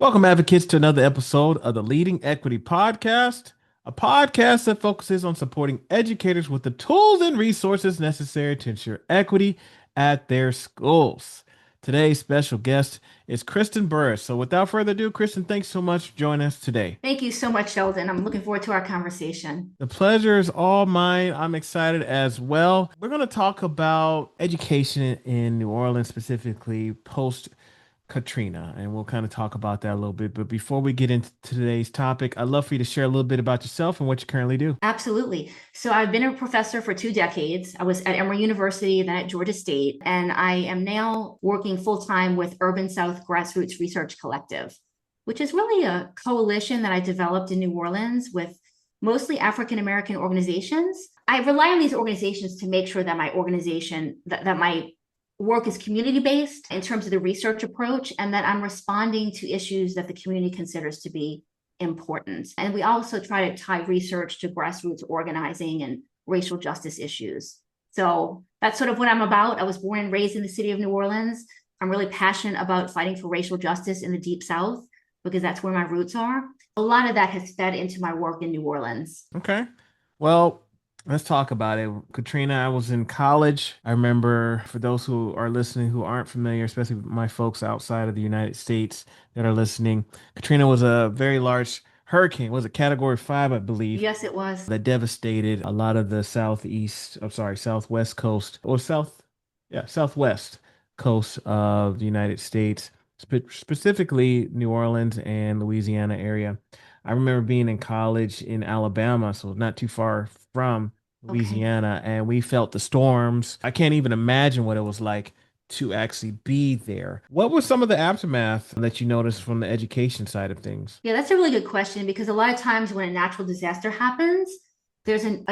Welcome, advocates, to another episode of the Leading Equity Podcast, a podcast that focuses on supporting educators with the tools and resources necessary to ensure equity at their schools. Today's special guest is Kristen Buras. So, without further ado, Kristen, thanks so much for joining us today. Thank you so much, Sheldon. I'm looking forward to our conversation. The pleasure is all mine. I'm excited as well. We're going to talk about education in New Orleans, specifically post Katrina, and we'll kind of talk about that a little bit. But before we get into today's topic, I'd love for you to share a little bit about yourself and what you currently do. Absolutely. So I've been a professor for 2 decades. I was at Emory University, then at Georgia State, and I am now working full time with Urban South Grassroots Research Collective, which is really a coalition that I developed in New Orleans with mostly African American organizations. I rely on these organizations to make sure that my organization, that my work is community-based in terms of the research approach, and that I'm responding to issues that the community considers to be important. And we also try to tie research to grassroots organizing and racial justice issues. So that's sort of what I'm about. I was born and raised in the city of New Orleans. I'm really passionate about fighting for racial justice in the Deep South because that's where my roots are. A lot of that has fed into my work in New Orleans. Okay. Well, let's talk about it. Katrina, I was in college. I remember, for those who are listening who aren't familiar, especially my folks outside of the United States that are listening, Katrina was a very large hurricane. Was it category 5, I believe, Yes, it was. that devastated a lot of the southwest coast or southwest coast of the United States, specifically New Orleans and Louisiana area. I remember being in college in Alabama, so not too far from Okay. Louisiana, and we felt the storms. I can't even imagine what it was like to actually be there. What was some of the aftermath that you noticed from the education side of things? Yeah, that's a really good question because a lot of times when a natural disaster happens, there's an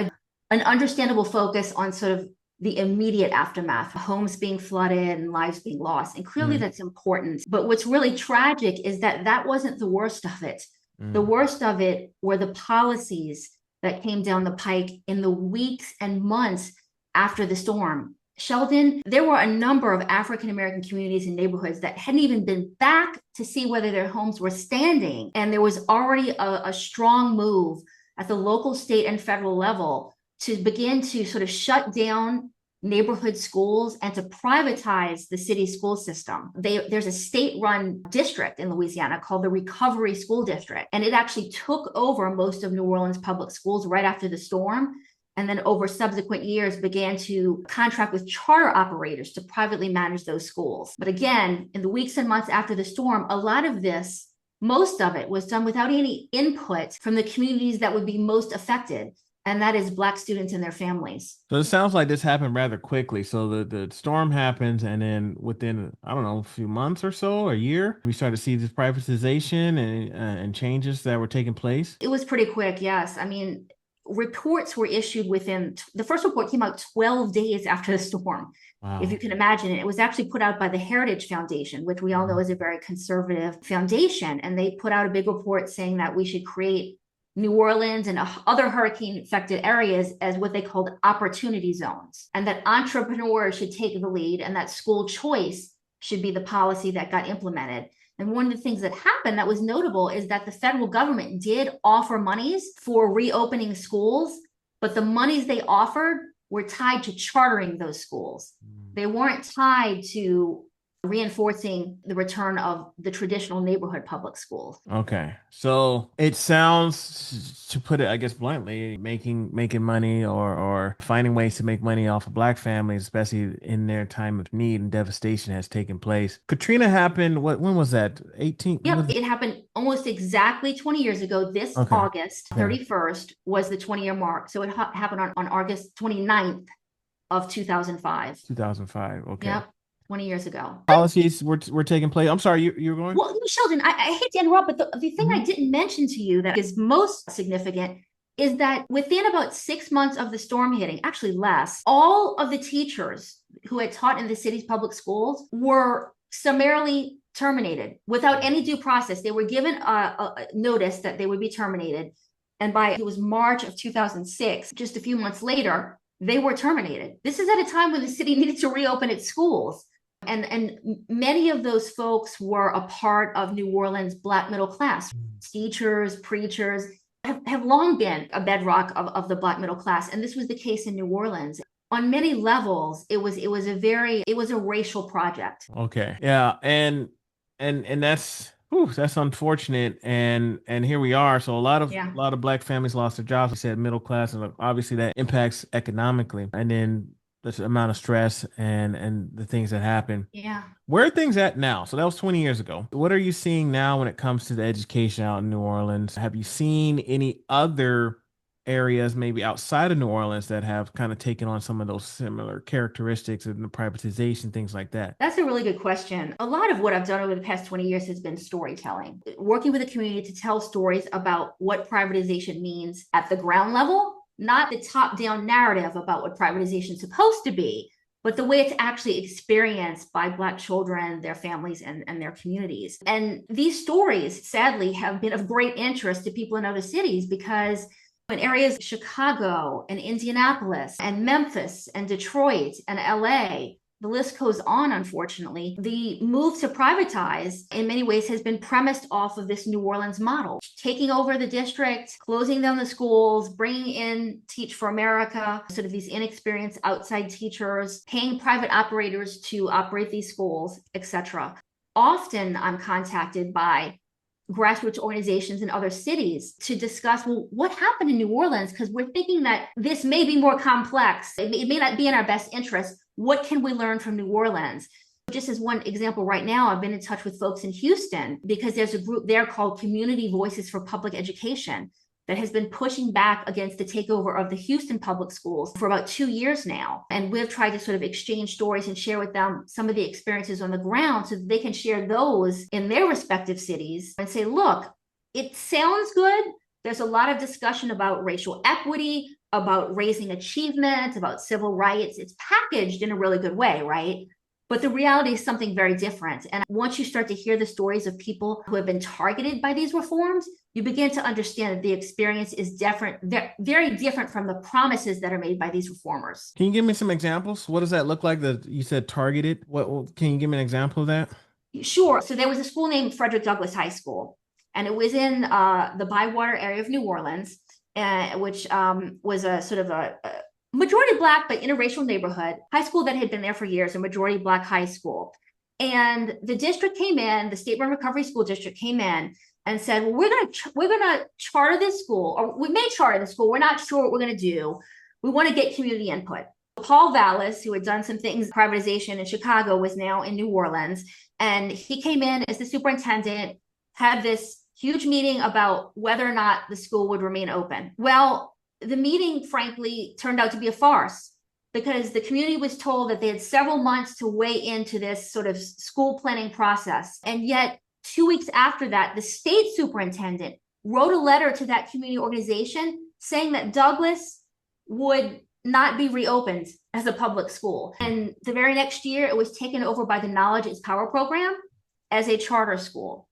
understandable focus on sort of the immediate aftermath, homes being flooded and lives being lost. And clearly Mm, that's important. But what's really tragic is that that wasn't the worst of it. The mm, worst of it were the policies that came down the pike in the weeks and months after the storm. Sheldon, there were a number of African American communities and neighborhoods that hadn't even been back to see whether their homes were standing. And there was already a strong move at the local, state, and federal level to begin to sort of shut down neighborhood schools and to privatize the city school system. There's a state-run district in Louisiana called the Recovery School District, and it actually took over most of New Orleans public schools right after the storm, and then over subsequent years began to contract with charter operators to privately manage those schools. But again, in the weeks and months after the storm, a lot of this, most of it was done without any input from the communities that would be most affected, and that is Black students and their families. So it sounds like this happened rather quickly. So the storm happens, and then within, I don't know, a few months or so, a year, we started to see this privatization and changes that were taking place. It was pretty quick, yes. I mean, reports were issued within the first report came out 12 days after the storm. If you Wow. can imagine it, it was actually put out by the Heritage Foundation, which we all know Mhm. is a very conservative foundation. And they put out a big report saying that we should create New Orleans and other hurricane affected areas as what they called opportunity zones, and that entrepreneurs should take the lead and that school choice should be the policy that got implemented. And one of the things that happened that was notable is that the federal government did offer monies for reopening schools, but the monies they offered were tied to chartering those schools. They weren't tied to reinforcing the return of the traditional neighborhood public schools. Okay. So it sounds, to put it, I guess, bluntly, making money or finding ways to make money off of Black families, especially in their time of need and devastation, has taken place. Katrina happened, when was that? 18, Yep, was it? it happened almost exactly 20 years ago. This Okay. August Okay. 31st was the 20-year mark. So it happened on August 29th of 2005. 2005. Okay. Yep, 20 years ago. Policies were taking place. I'm sorry, you were going? Well, Sheldon, I hate to interrupt, but the thing I Mhm. didn't mention to you that is most significant is that within about 6 months of the storm hitting, actually less, all of the teachers who had taught in the city's public schools were summarily terminated without any due process. They were given a notice that they would be terminated. And it was March of 2006, just a few months later, they were terminated. This is at a time when the city needed to reopen its schools. And many of those folks were a part of New Orleans Black middle class. Teachers, preachers have long been a bedrock of the Black middle class. And this was the case in New Orleans. On many levels, it was a racial project. Okay. Yeah. And that's unfortunate. And here we are. So Yeah. a lot of Black families lost their jobs. You said middle class, and obviously that impacts economically. And then the amount of stress and the things that happen. Yeah. Where are things at now? So that was 20 years ago. What are you seeing now when it comes to the education out in New Orleans? Have you seen any other areas maybe outside of New Orleans that have kind of taken on some of those similar characteristics and the privatization, things like that? That's a really good question. A lot of what I've done over the past 20 years has been storytelling, working with the community to tell stories about what privatization means at the ground level, not the top-down narrative about what privatization is supposed to be, but the way it's actually experienced by Black children, their families, and their communities. And these stories, sadly, have been of great interest to people in other cities because in areas like Chicago and Indianapolis and Memphis and Detroit and LA, the list goes on, unfortunately. The move to privatize in many ways has been premised off of this New Orleans model, taking over the district, closing down the schools, bringing in Teach for America, sort of these inexperienced outside teachers, paying private operators to operate these schools, etc. Often I'm contacted by grassroots organizations in other cities to discuss, well, what happened in New Orleans? Because we're thinking that this may be more complex. It may not be in our best interest. What can we learn from New Orleans? Just as one example, right now, I've been in touch with folks in Houston because there's a group there called Community Voices for Public Education that has been pushing back against the takeover of the Houston public schools for about 2 years now. And we've tried to sort of exchange stories and share with them some of the experiences on the ground so that they can share those in their respective cities and say, look, it sounds good. There's a lot of discussion about racial equity, about raising achievement, about civil rights. It's packaged in a really good way, right? But the reality is something very different. And once you start to hear the stories of people who have been targeted by these reforms, you begin to understand that the experience is different, very different from the promises that are made by these reformers. Can you give me some examples? What does that look like that you said targeted? Can you give me an example of that? Sure. So there was a school named Frederick Douglass High School, and it was in the Bywater area of New Orleans, which was a sort of a majority Black, but interracial neighborhood, high school that had been there for years, a majority Black high school. And the district came in, the State Run Recovery School District came in and said, well, we're gonna charter this school, or we may charter the school. We're not sure what we're gonna do. We want to get community input. Paul Vallis, who had done some things, privatization in Chicago, was now in New Orleans. And he came in as the superintendent, had this huge meeting about whether or not the school would remain open. Well, the meeting, frankly, turned out to be a farce because the community was told that they had several months to weigh into this sort of school planning process. And yet, 2 weeks after that, the state superintendent wrote a letter to that community organization saying that Douglass would not be reopened as a public school. And the very next year, it was taken over by the Knowledge is Power program as a charter school.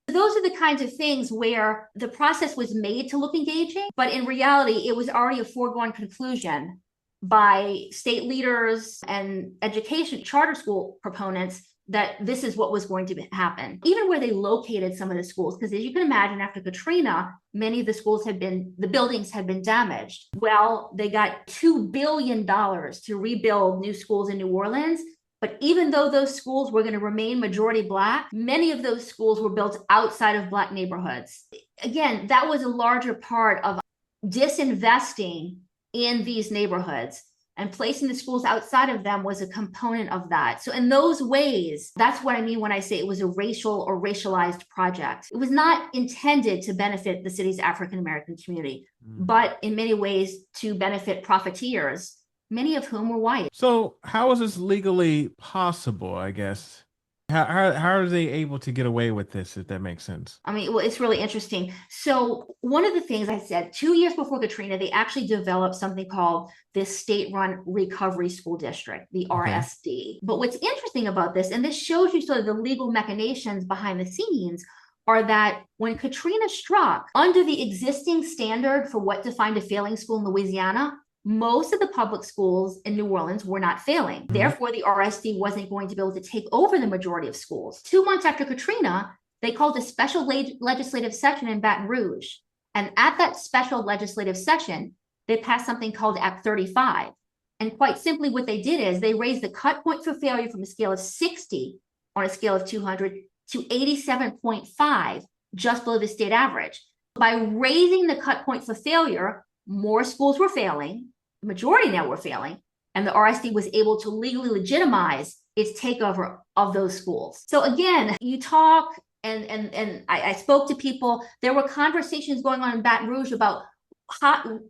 Those are the kinds of things where the process was made to look engaging, but in reality, it was already a foregone conclusion by state leaders and education charter school proponents that this is what was going to happen. Even where they located some of the schools, because as you can imagine, after Katrina, many of the buildings had been damaged. Well, they got $2 billion to rebuild new schools in New Orleans. But even though those schools were going to remain majority Black, many of those schools were built outside of Black neighborhoods. Again, that was a larger part of disinvesting in these neighborhoods, and placing the schools outside of them was a component of that. So in those ways, that's what I mean when I say it was a racial or racialized project. It was not intended to benefit the city's African-American community, but in many ways to benefit profiteers, many of whom were white. So how is this legally possible, I guess? How are they able to get away with this, if that makes sense? I mean, well, it's really interesting. So one of the things I said, 2 years before Katrina, they actually developed something called this State-Run Recovery School District, the RSD. But what's interesting about this, and this shows you sort of the legal machinations behind the scenes, are that when Katrina struck, under the existing standard for what defined a failing school in Louisiana, most of the public schools in New Orleans were not failing. Therefore, the RSD wasn't going to be able to take over the majority of schools. 2 months after Katrina, they called a special legislative session in Baton Rouge. And at that special legislative session, they passed something called Act 35. And quite simply, what they did is they raised the cut point for failure from a scale of 60 on a scale of 200 to 87.5, just below the state average. By raising the cut point for failure, more schools were failing, the majority now were failing, and the RSD was able to legally legitimize its takeover of those schools. So again, you talk, and I spoke to people. There were conversations going on in Baton Rouge about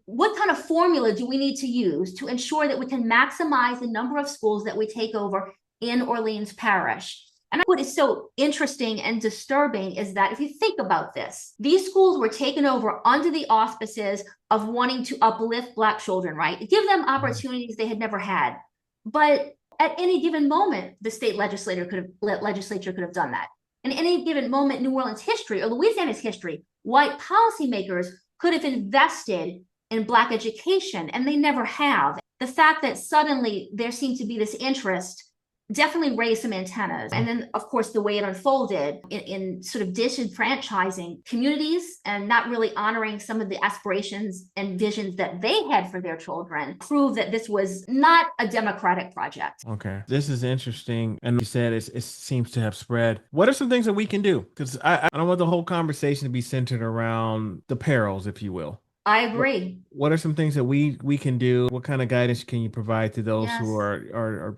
what kind of formula do we need to use to ensure that we can maximize the number of schools that we take over in Orleans Parish. And what is so interesting and disturbing is that if you think about this, these schools were taken over under the auspices of wanting to uplift Black children, right? Give them opportunities they had never had. But at any given moment, the state legislature could have done that. In any given moment, New Orleans history or Louisiana's history, white policymakers could have invested in Black education, and they never have. The fact that suddenly there seemed to be this interest definitely raised some antennas. And then, of course, the way it unfolded in sort of disenfranchising communities and not really honoring some of the aspirations and visions that they had for their children proved that this was not a democratic project. Okay. This is interesting. And you said it seems to have spread. What are some things that we can do? Because I don't want the whole conversation to be centered around the perils, if you will. I agree. What are some things that we can do? What kind of guidance can you provide to those who Yes. are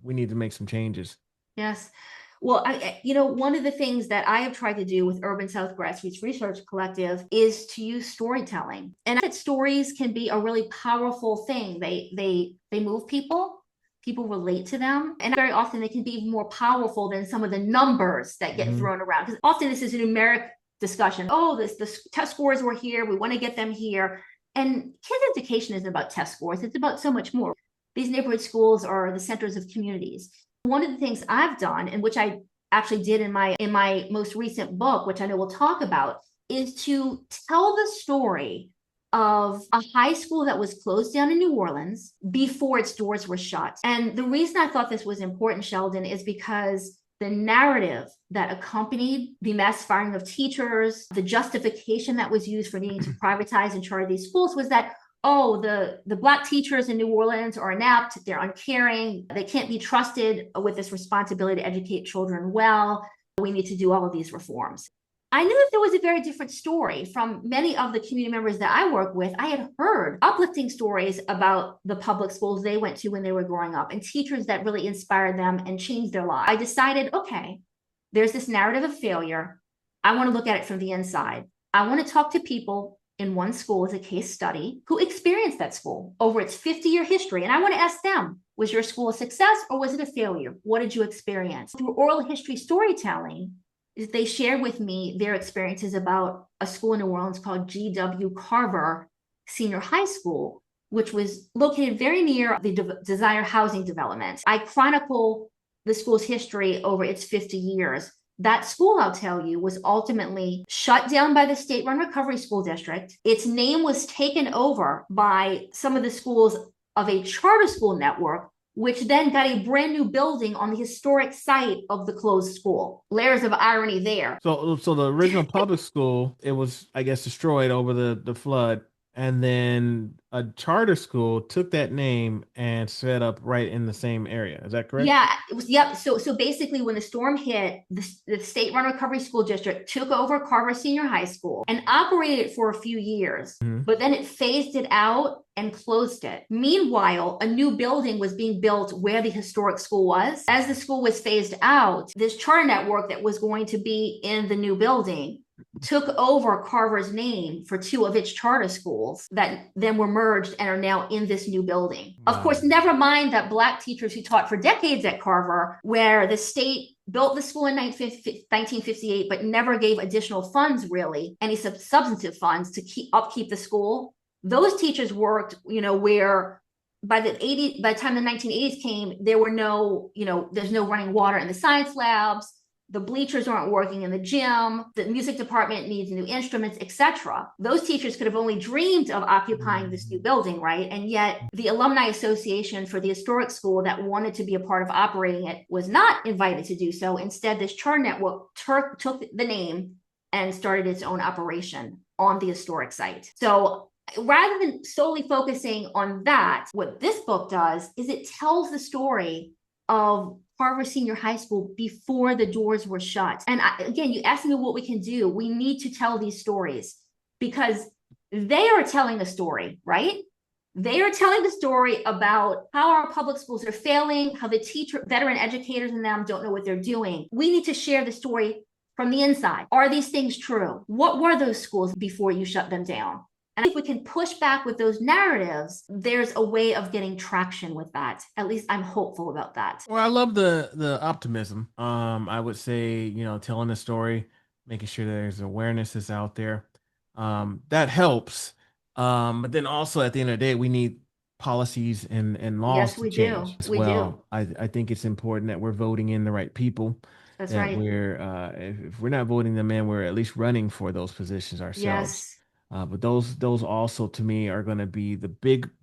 we need to make some changes? Yes. Well, one of the things that I have tried to do with Urban South Grassroots Research Collective is to use storytelling. And that stories can be a really powerful thing. They move people. People relate to them. And very often they can be even more powerful than some of the numbers that get thrown around. Because often this is a numeric discussion. Oh, the test scores were here. We want to get them here. And kids' education isn't about test scores. It's about so much more. These neighborhood schools are the centers of communities. One of the things I've done, and which I actually did in my most recent book, which I know we'll talk about, is to tell the story of a high school that was closed down in New Orleans before its doors were shut. And the reason I thought this was important, Sheldon, is because the narrative that accompanied the mass firing of teachers, the justification that was used for needing to privatize and charter these schools was that, oh, the Black teachers in New Orleans are inept, they're uncaring, they can't be trusted with this responsibility to educate children well. We need to do all of these reforms. I knew that there was a very different story from many of the community members that I work with. I had heard uplifting stories about the public schools they went to when they were growing up and teachers that really inspired them and changed their lives. I decided, okay, there's this narrative of failure. I want to look at it from the inside. I want to talk to people in one school as a case study who experienced that school over its 50-year history. And I want to ask them, was your school a success or was it a failure? What did you experience? Through oral history storytelling, they shared with me their experiences about a school in New Orleans called G.W. Carver Senior High School, which was located very near the Desire housing development. I chronicle the school's history over its 50 years. That school, I'll tell you, was ultimately shut down by the state-run recovery school district. Its name was taken over by some of the schools of a charter school network, which then got a brand new building on the historic site of the closed school. Layers of irony there. So the original public school, it was, I guess, destroyed over the flood. And then a charter school took that name and set up right in the same area. Is that correct? Yeah, it was. Yep. So basically, when the storm hit, the state-run recovery school district took over Carver Senior High School and operated it for a few years, but then it phased it out and closed it. Meanwhile, a new building was being built where the historic school was. As the school was phased out, this charter network that was going to be in the new building took over Carver's name for 2 of its charter schools that then were merged and are now in this new building. Wow. Of course, never mind that Black teachers who taught for decades at Carver, where the state built the school in 1958, but never gave additional funds, really, any substantive funds to upkeep the school. Those teachers worked, where by the time the 1980s came, there were there's no running water in the science labs. the bleachers aren't working in the gym, the music department needs new instruments, etc. Those teachers could have only dreamed of occupying this new building, right? And yet the Alumni Association for the historic school that wanted to be a part of operating it was not invited to do so. Instead, this charter network took the name and started its own operation on the historic site. So rather than solely focusing on that, what this book does is it tells the story of Carver Senior High School before the doors were shut. And again, you asked me what we can do. We need to tell these stories because they are telling a story, right? They are telling the story about how our public schools are failing, how the veteran educators in them don't know what they're doing. We need to share the story from the inside. Are these things true? What were those schools before you shut them down? And if we can push back with those narratives, there's a way of getting traction with that. At least I'm hopeful about that. Well, I love the optimism. I would say, telling the story, making sure there's awareness that's out there. That helps. But then also at the end of the day, we need policies and laws Yes, to we do. change as We do. well. I think it's important that we're voting in the right people, That's that right. we're if we're not voting them in, we're at least running for those positions ourselves. Yes, But those also to me are going to be the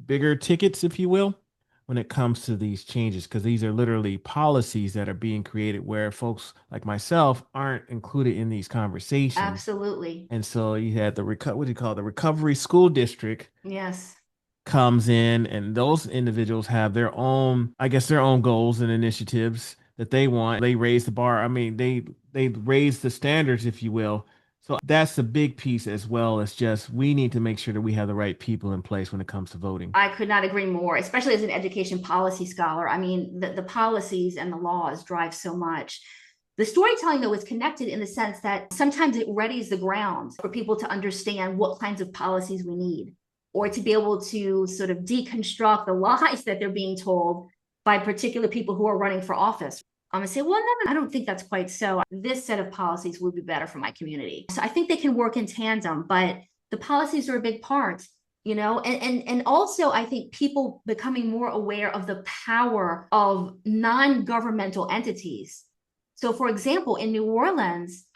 bigger tickets, if you will, when it comes to these changes, because these are literally policies that are being created where folks like myself aren't included in these conversations. absolutely. And so you had what do you call it? The recovery school district Yes. comes in, and those individuals have their own, I guess, their own goals and initiatives that they want. They raise the bar. I mean, they raise the standards, if you will. So that's a big piece as well. It's just we need to make sure that we have the right people in place when it comes to voting. I could not agree more, especially as an education policy scholar. I mean, the policies and the laws drive so much. The storytelling, though, is connected in the sense that sometimes it readies the ground for people to understand what kinds of policies we need, or to be able to sort of deconstruct the lies that they're being told by particular people who are running for office. I'm gonna say, well, no, I don't think that's quite so. This set of policies would be better for my community. So I think they can work in tandem, but the policies are a big part, and also I think people becoming more aware of the power of non-governmental entities. So for example, in New Orleans,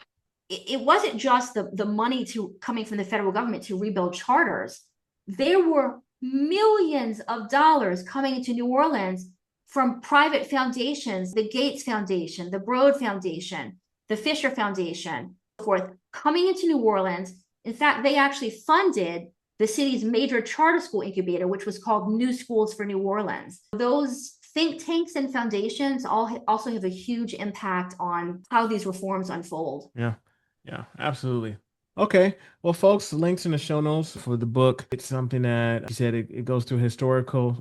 it wasn't just the money coming from the federal government to rebuild charters. There were millions of dollars coming into New Orleans from private foundations, the Gates Foundation, the Broad Foundation, the Fisher Foundation, so forth, coming into New Orleans. In fact, they actually funded the city's major charter school incubator, which was called New Schools for New Orleans. Those think tanks and foundations also have a huge impact on how these reforms unfold. Yeah, absolutely. Okay. Well, folks, the links in the show notes for the book. It's something that you said it goes through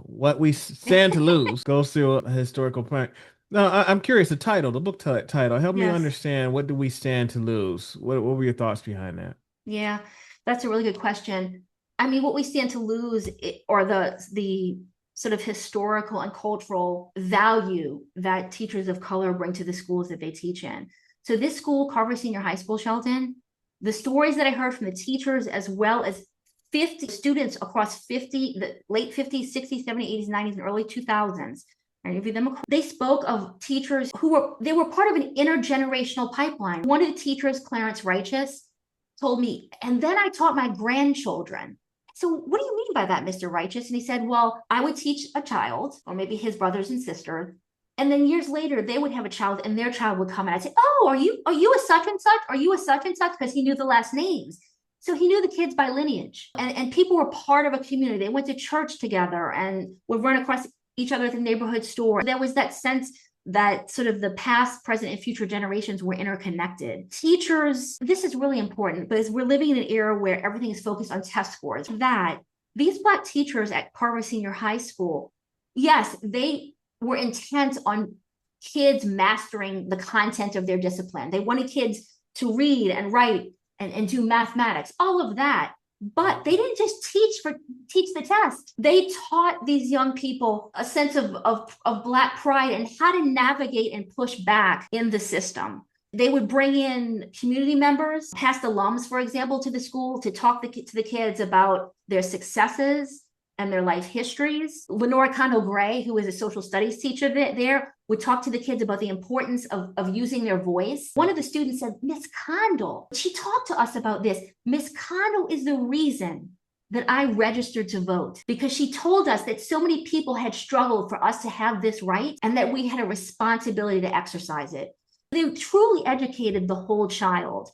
what we stand to lose goes through a historical point. Now, I'm curious, the book title, help me Yes. understand, what do we stand to lose? What were your thoughts behind that? Yeah, that's a really good question. I mean, what we stand to lose or the sort of historical and cultural value that teachers of color bring to the schools that they teach in. So this school, Carver Senior High School, Sheldon, the stories that I heard from the teachers, as well as 50 students across the late 50s, 60s, 70s, 80s, 90s, and early 2000s, they spoke of teachers they were part of an intergenerational pipeline. One of the teachers, Clarence Righteous, told me, and then I taught my grandchildren. So what do you mean by that, Mr. Righteous? And he said, well, I would teach a child, or maybe his brothers and sisters, and then years later, they would have a child and their child would come and I'd say, oh, are you a such and such? Are you a such and such? Because he knew the last names. So he knew the kids by lineage. And people were part of a community. They went to church together and would run across each other at the neighborhood store. There was that sense that sort of the past, present, and future generations were interconnected. Teachers, this is really important because we're living in an era where everything is focused on test scores. That these Black teachers at Carver Senior High School, yes, they were intent on kids mastering the content of their discipline. They wanted kids to read and write and do mathematics, all of that. But they didn't just teach the test. They taught these young people a sense of Black pride and how to navigate and push back in the system. They would bring in community members, past alums, for example, to the school to talk to the kids about their successes and their life histories. Lenora Condell-Gray, who was a social studies teacher there, would talk to the kids about the importance of using their voice. One of the students said, Miss Condell, she talked to us about this. Miss Condell is the reason that I registered to vote, because she told us that so many people had struggled for us to have this right and that we had a responsibility to exercise it. They truly educated the whole child,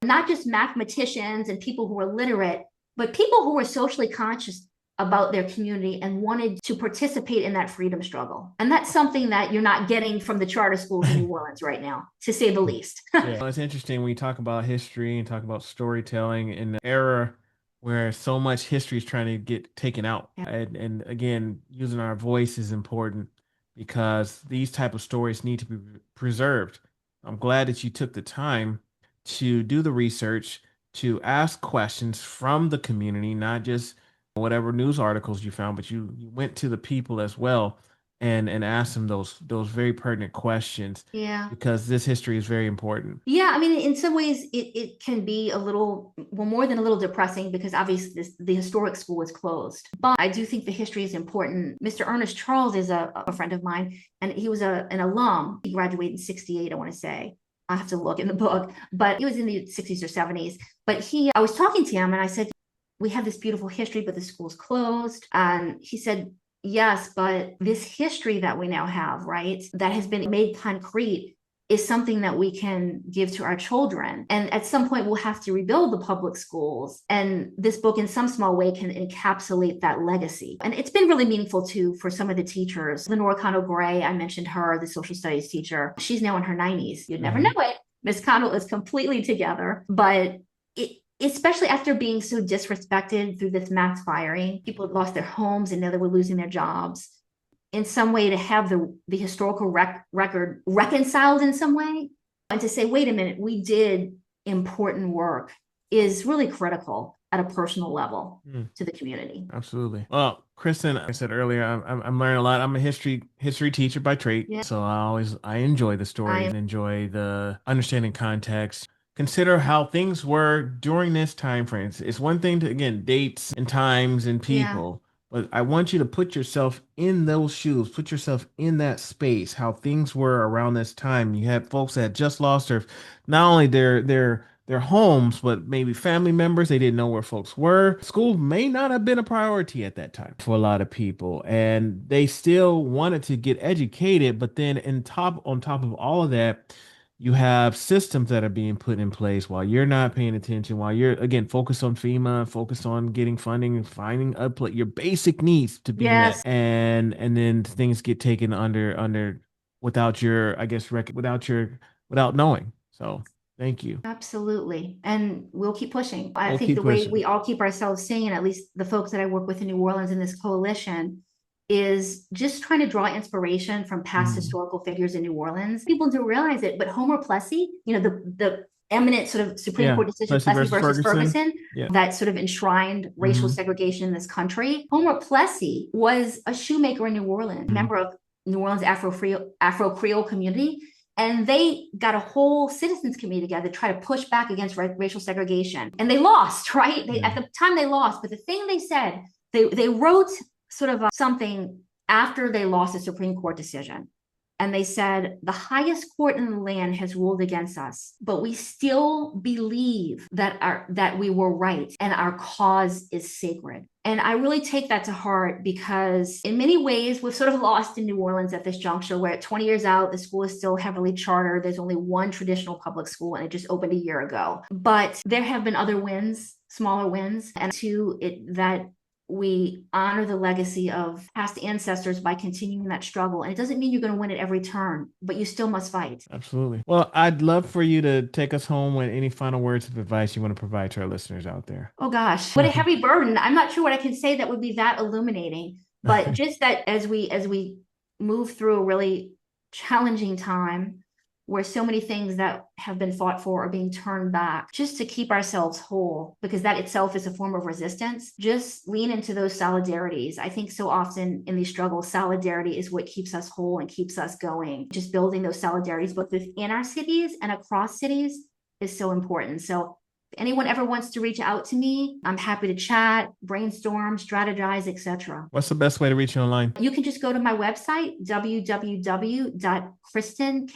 not just mathematicians and people who were literate, but people who were socially conscious about their community and wanted to participate in that freedom struggle. And that's something that you're not getting from the charter schools in New Orleans right now, to say the least. Yeah, it's interesting when you talk about history and talk about storytelling in the era where so much history is trying to get taken out. Yeah. And again, using our voice is important because these type of stories need to be preserved. I'm glad that you took the time to do the research, to ask questions from the community, not just whatever news articles you found, but you went to the people as well and asked them those very pertinent questions. Yeah. Because this history is very important. Yeah, I mean, in some ways, it can be a little, well, more than a little depressing, because obviously the historic school is closed. But I do think the history is important. Mr. Ernest Charles is a friend of mine, and he was an alum. He graduated in 68, I want to say. I have to look in the book, but he was in the 60s or 70s. But I was talking to him and I said, we have this beautiful history, but the school's closed. And he said, yes, but this history that we now have, right, that has been made concrete is something that we can give to our children. And at some point, we'll have to rebuild the public schools. And this book, in some small way, can encapsulate that legacy. And it's been really meaningful, too, for some of the teachers. Lenora Condell-Gray, I mentioned her, the social studies teacher. She's now in her 90s. You'd never know it. Miss Condell is completely together. But especially after being so disrespected through this mass firing, people had lost their homes and now they were losing their jobs. In some way, to have the historical record reconciled in some way, and to say, wait a minute, we did important work, is really critical at a personal level to the community. Absolutely. Well, Kristen, I said earlier, I'm learning a lot. I'm a history teacher by trade, so I enjoy the story and enjoy the understanding context. Consider how things were during this time frame. It's one thing to, again, dates and times and people. But I want you to put yourself in those shoes, put yourself in that space, how things were around this time. You had folks that had just lost not only their homes, but maybe family members. They didn't know where folks were. School may not have been a priority at that time for a lot of people, and they still wanted to get educated. But then on top of all of that, you have systems that are being put in place while you're not paying attention, while you're, again, focused on FEMA, focused on getting funding and finding your basic needs to be met. And then things get taken under without your, I guess, without knowing. So thank you. Absolutely. And we'll keep pushing. I think the way we all keep ourselves sane, at least the folks that I work with in New Orleans in this coalition, is just trying to draw inspiration from past historical figures in New Orleans. People do realize it, but Homer Plessy, the eminent sort of Supreme Court decision, Plessy versus Ferguson, that sort of enshrined racial segregation in this country. Homer Plessy was a shoemaker in New Orleans, member of New Orleans Afro-Creole community. And they got a whole citizens committee together to try to push back against racial segregation. And they lost, right? At the time they lost. But the thing they said, they wrote sort of something after they lost a Supreme Court decision. And they said, the highest court in the land has ruled against us, but we still believe that we were right and our cause is sacred. And I really take that to heart, because in many ways, we've sort of lost in New Orleans at this juncture, where at 20 years out, the school is still heavily chartered. There's only one traditional public school, and it just opened a year ago. But there have been other wins, smaller wins, and that we honor the legacy of past ancestors by continuing that struggle. And it doesn't mean you're going to win at every turn, but you still must fight. Absolutely. Well, I'd love for you to take us home with any final words of advice you want to provide to our listeners out there. Oh gosh, what a heavy burden. I'm not sure what I can say that would be that illuminating, but just that as we move through a really challenging time, where so many things that have been fought for are being turned back, just to keep ourselves whole, because that itself is a form of resistance. Just lean into those solidarities. I think so often in these struggles, solidarity is what keeps us whole and keeps us going. Just building those solidarities both within our cities and across cities is so important. So If anyone ever wants to reach out to me, I'm happy to chat, brainstorm, strategize, etc. What's the best way to reach you online? You can just go to my website, www.kristen, Kristen,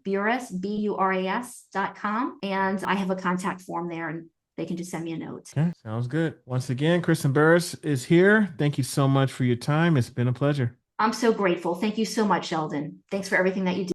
Buras, Buras.com. And I have a contact form there, and they can just send me a note. Okay, sounds good. Once again, Kristen Buras is here. Thank you so much for your time. It's been a pleasure. I'm so grateful. Thank you so much, Sheldon. Thanks for everything that you do.